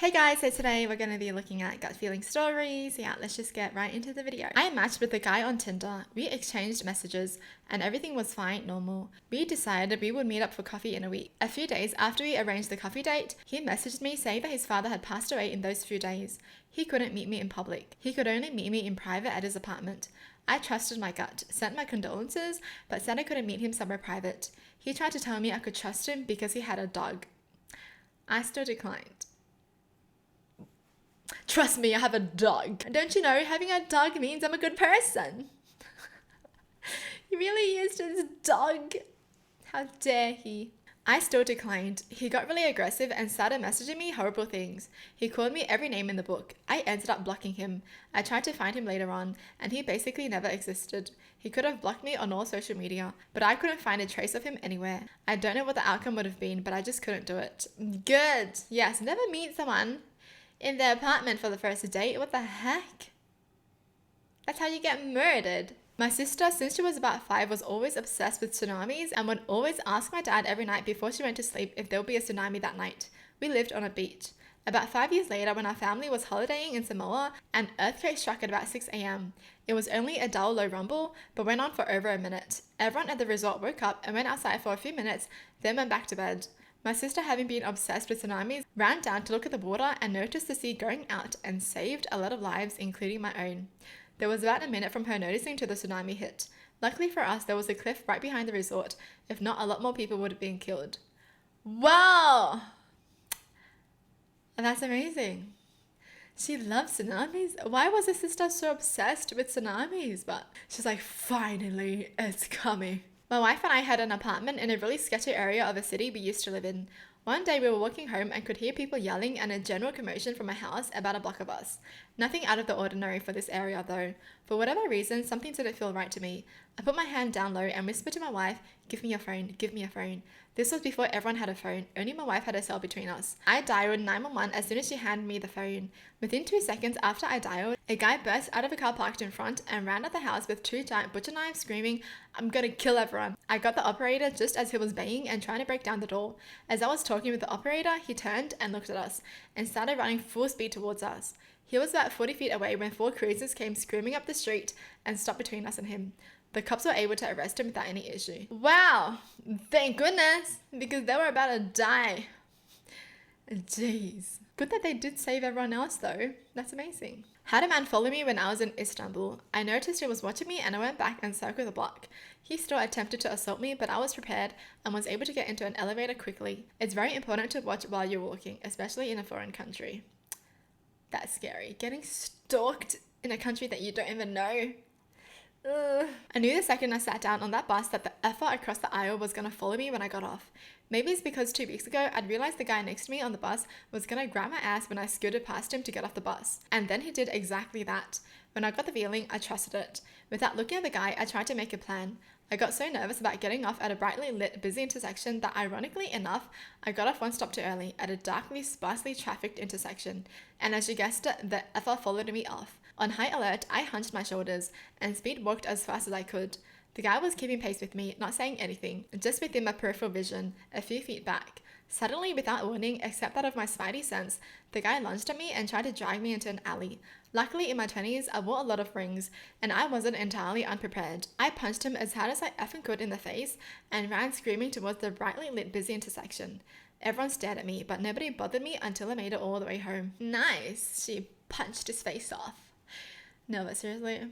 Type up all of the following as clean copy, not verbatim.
Hey guys, so today we're going to be looking at gut feeling stories. Yeah, let's just get right into the video. I matched with a guy on Tinder. We exchanged messages and everything was fine, normal. We decided we would meet up for coffee in a week. A few days after we arranged the coffee date, he messaged me saying that his father had passed away in those few days. He couldn't meet me in public. He could only meet me in private at his apartment. I trusted my gut, sent my condolences, but said I couldn't meet him somewhere private. He tried to tell me I could trust him because he had a dog. I still declined. Trust me, I have a dog. Don't you know, having a dog means I'm a good person? He really is just dog. How dare he? I still declined. He got really aggressive and started messaging me horrible things. He called me every name in the book. I ended up blocking him. I tried to find him later on, and he basically never existed. He could have blocked me on all social media, but I couldn't find a trace of him anywhere. I don't know what the outcome would have been, but I just couldn't do it. Good. Yes, never meet someone in their apartment for the first date. What the heck? That's how you get murdered. My sister, since she was about 5, was always obsessed with tsunamis and would always ask my dad every night before she went to sleep if there would be a tsunami that night. We lived on a beach. About 5 years later, when our family was holidaying in Samoa, an earthquake struck at about 6 a.m. It was only a dull, low rumble, but went on for over a minute. Everyone at the resort woke up and went outside for a few minutes, then went back to bed. My sister, having been obsessed with tsunamis, ran down to look at the water and noticed the sea going out and saved a lot of lives, including my own. There was about a minute from her noticing to the tsunami hit. Luckily for us, there was a cliff right behind the resort. If not, a lot more people would have been killed. Wow! That's amazing. She loves tsunamis. Why was her sister so obsessed with tsunamis? But she's like, finally, it's coming. My wife and I had an apartment in a really sketchy area of a city we used to live in. One day we were walking home and could hear people yelling and a general commotion from a house about a block of us. Nothing out of the ordinary for this area though. For whatever reason, something didn't feel right to me. I put my hand down low and whispered to my wife, "Give me your phone, give me your phone." This was before everyone had a phone, only my wife had a cell between us. I dialed 911 as soon as she handed me the phone. Within 2 seconds after I dialed, a guy burst out of a car parked in front and ran at the house with 2 giant butcher knives screaming, "I'm gonna kill everyone." I got the operator just as he was banging and trying to break down the door. As I was talking with the operator, he turned and looked at us and started running full speed towards us. He was about 40 feet away when 4 cruisers came screaming up the street and stopped between us and him. The cops were able to arrest him without any issue. Wow! Thank goodness! Because they were about to die. Jeez. Good that they did save everyone else though. That's amazing. Had a man follow me when I was in Istanbul. I noticed he was watching me and I went back and circled the block. He still attempted to assault me, but I was prepared and was able to get into an elevator quickly. It's very important to watch while you're walking, especially in a foreign country. That's scary. Getting stalked in a country that you don't even know. Ugh. I knew the second I sat down on that bus that the effer across the aisle was gonna follow me when I got off. Maybe it's because 2 weeks ago I'd realized the guy next to me on the bus was gonna grab my ass when I scooted past him to get off the bus. And then he did exactly that. When I got the feeling, I trusted it. Without looking at the guy, I tried to make a plan. I got so nervous about getting off at a brightly lit, busy intersection that ironically enough, I got off one stop too early at a darkly, sparsely trafficked intersection. And as you guessed it, the effer followed me off. On high alert, I hunched my shoulders and speed walked as fast as I could. The guy was keeping pace with me, not saying anything, just within my peripheral vision, a few feet back. Suddenly, without warning, except that of my spidey sense, the guy lunged at me and tried to drag me into an alley. Luckily, in my 20s, I wore a lot of rings, and I wasn't entirely unprepared. I punched him as hard as I effing could in the face and ran screaming towards the brightly lit busy intersection. Everyone stared at me, but nobody bothered me until I made it all the way home. Nice! She punched his face off. No, but seriously,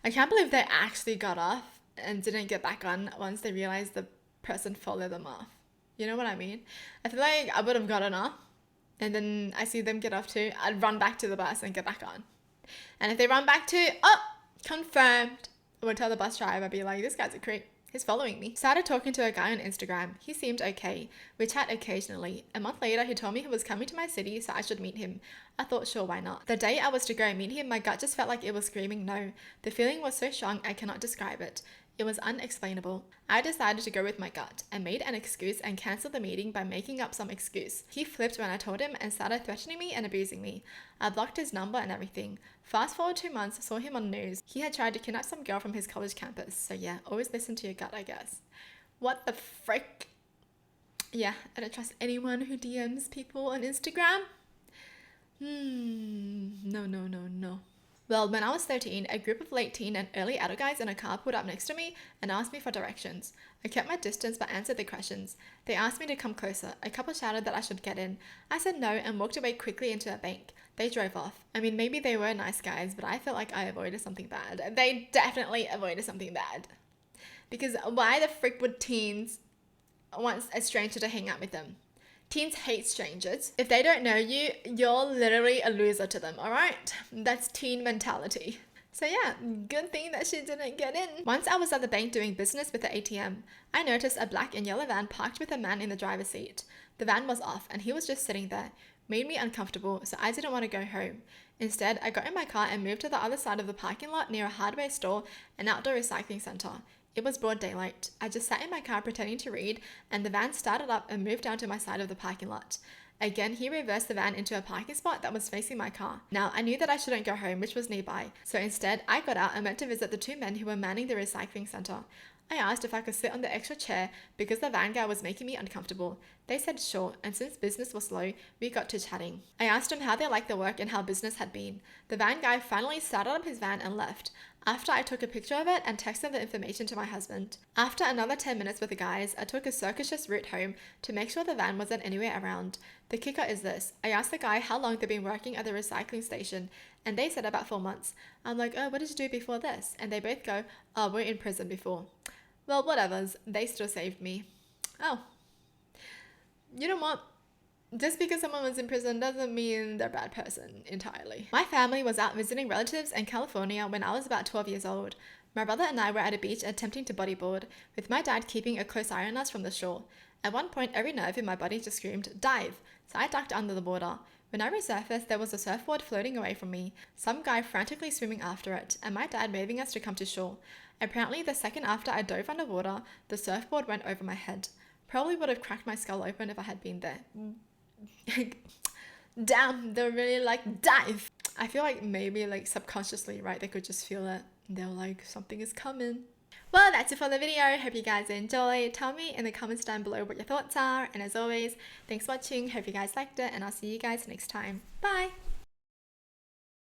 I can't believe they actually got off and didn't get back on once they realized the person followed them off. You know what I mean? I feel like I would have gotten off and then I see them get off too. I'd run back to the bus and get back on. And if they run back too, oh, confirmed. I would tell the bus driver, I'd be like, this guy's a creep. He's following me. Started talking to a guy on Instagram. He seemed okay. We chat occasionally. A month later, he told me he was coming to my city, so I should meet him. I thought, sure, why not? The day I was to go meet him, my gut just felt like it was screaming no. The feeling was so strong, I cannot describe it. It was unexplainable. I decided to go with my gut and made an excuse and cancelled the meeting by making up some excuse. He flipped when I told him and started threatening me and abusing me. I blocked his number and everything. Fast forward 2 months, saw him on news. He had tried to kidnap some girl from his college campus. So yeah, always listen to your gut, I guess. What the frick? Yeah, I don't trust anyone who DMs people on Instagram. No, no, no, no. Well, when I was 13, a group of late teen and early adult guys in a car pulled up next to me and asked me for directions. I kept my distance but answered the questions. They asked me to come closer. A couple shouted that I should get in. I said no and walked away quickly into a bank. They drove off. I mean, maybe they were nice guys, but I felt like I avoided something bad. They definitely avoided something bad. Because why the frick would teens want a stranger to hang out with them? Teens hate strangers. If they don't know you, you're literally a loser to them, alright? That's teen mentality. So yeah, good thing that she didn't get in. Once I was at the bank doing business with the ATM, I noticed a black and yellow van parked with a man in the driver's seat. The van was off and he was just sitting there. Made me uncomfortable, so I didn't want to go home. Instead, I got in my car and moved to the other side of the parking lot near a hardware store and outdoor recycling center. It was broad daylight. I just sat in my car pretending to read, and the van started up and moved down to my side of the parking lot. Again, he reversed the van into a parking spot that was facing my car. Now, I knew that I shouldn't go home, which was nearby, so instead, I got out and went to visit the two men who were manning the recycling center. I asked if I could sit on the extra chair because the van guy was making me uncomfortable. They said sure, and since business was slow, we got to chatting. I asked him how they liked the work and how business had been. The van guy finally started up his van and left. After I took a picture of it and texted the information to my husband. After another 10 minutes with the guys, I took a circuitous route home to make sure the van wasn't anywhere around. The kicker is this. I asked the guy how long they'd been working at the recycling station, and they said about 4 months. I'm like, oh, what did you do before this? And they both go, oh, we're in prison before. Well, whatevers. They still saved me. Oh. You know what? Just because someone was in prison doesn't mean they're a bad person entirely. My family was out visiting relatives in California when I was about 12 years old. My brother and I were at a beach attempting to bodyboard, with my dad keeping a close eye on us from the shore. At one point, every nerve in my body just screamed, dive! So I ducked under the water. When I resurfaced, there was a surfboard floating away from me, some guy frantically swimming after it, and my dad waving us to come to shore. Apparently, the second after I dove underwater, the surfboard went over my head. Probably would have cracked my skull open if I had been there. Damn, they're really like, dive! I feel like maybe like subconsciously, right, they could just feel it. They're like, something is coming. Well, that's it for the video. Hope you guys enjoyed. Tell me in the comments down below what your thoughts are. And as always, thanks for watching. Hope you guys liked it. And I'll see you guys next time. Bye!